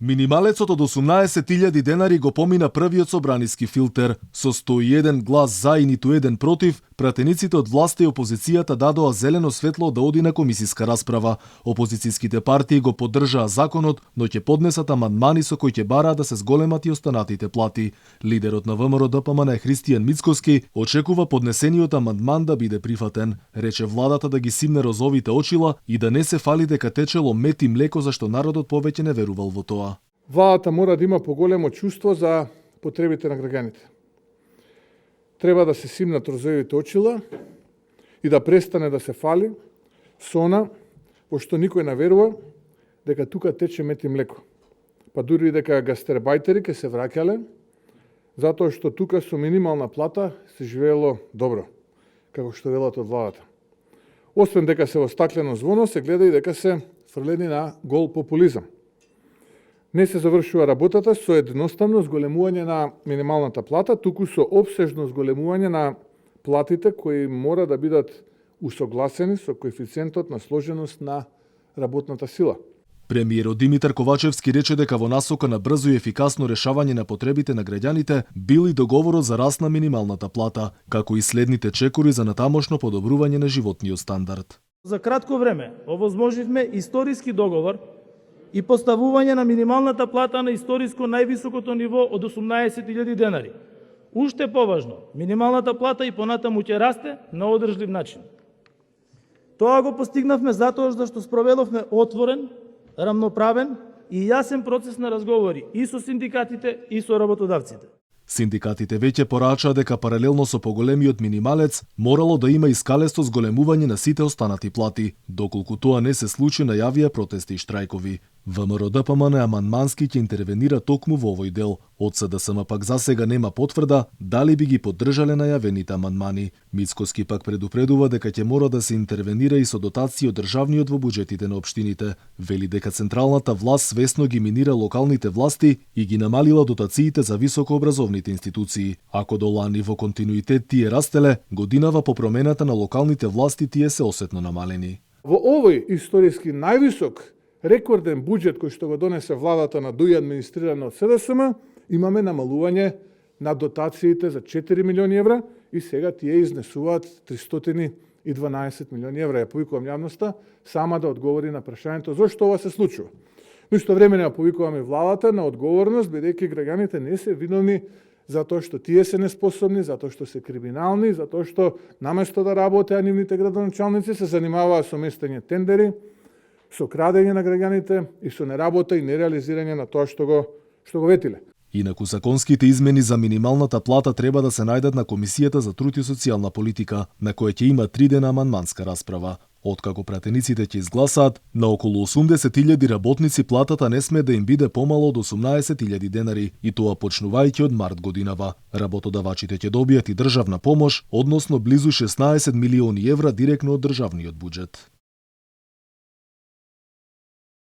Минималецот од 18.000 денари го помина првиот собраниски филтер. Со 101 глас за и ниту еден против, пратениците од власта и опозицијата дадоа зелено светло да оди на комисиска расправа. Опозицијските партии го поддржаа законот, но ќе поднесат амандмани со кои ќе бараат да се зголемат и останатите плати. Лидерот на ВМРО-ДПМН Христијан Мицкоски очекува поднесениот амандман да биде прифатен. Рече владата да ги симне розовите очила и да не се фали дека течело мед и млеко зашто народот повеќе не верувал во тоа. Владата мора да има поголемо чувство за потребите на граѓаните. Треба да се симнат розовите очила и да престане да се фали со она во што никој не верува дека тука тече мед и млеко. Па дури дека гастербајтери ќе се враќале затоа што тука со минимална плата се живеело добро, како што велат од владата. Освен дека се во стаклено звоно, се гледа и дека се фрлени на гол популизам. Не се завршува работата со едноставно зголемување на минималната плата, туку со опсежно зголемување на платите кои мора да бидат усогласени со коефициентот на сложеност на работната сила. Премиерот Димитар Ковачевски рече дека во насока на брзо и ефикасно решавање на потребите на граѓаните бил и договорот за раст на минималната плата, како и следните чекори за натамошно подобрување на животниот стандард. За кратко време овозможивме историски договор и поставување на минималната плата на историско највисокото ниво од 18.000 денари. Уште поважно, минималната плата и понатаму ќе расте на одржлив начин. Тоа го постигнавме затоа што спроведовме отворен, рамноправен и јасен процес на разговори и со синдикатите и со работодавците. Синдикатите веќе порачаа дека паралелно со поголемиот минималец морало да има и скалесто зголемување на сите останати плати, доколку тоа не се случи најавија протести и штрајкови. ВМРО-ДПМН амандмански ќе интервенира токму во овој дел. Од СДСМ пак засега нема потврда дали би ги поддржале најавените амандмани. Мицкоски пак предупредува дека ќе мора да се интервенира и со дотации од државниот во буџетите на општините. Вели дека централната власт свесно ги минира локалните власти и ги намалила дотациите за високообразовните институции. Ако до лани во континуитет тие растеле, годинава по промената на локалните власти тие се осетно намалени. Во овој историски највисок рекорден буџет кој што го донесе владата на ДУИ администрирана од СДСМ, имаме намалување на дотациите за 4 милиони евра и сега тие изнесуваат 312 милиони евра. Ја повикувам јавноста сама да одговори на прашањето зошто ова се случува. Но истовремено ја повикуваме владата на одговорност, бидејќи граѓаните не се виновни затоа што тие се неспособни, затоа што се криминални, затоа што наместо да работеа нивните градоначалници се занимаваа со местење тендери, со крадење на граѓаните и со неработа и нереализирање на тоа што го ветиле. Инаку законските измени за минималната плата треба да се најдат на Комисијата за труд и социјална политика, на која ќе има 3 дена амандманска расправа. Откако пратениците ќе изгласаат, на околу 80.000 работници платата не сме да им биде помало од 18.000 денари, и тоа почнувајќи од март годинава. Работодавачите ќе добијат и државна помош, односно близу 16 милиони евра директно од државниот буџет.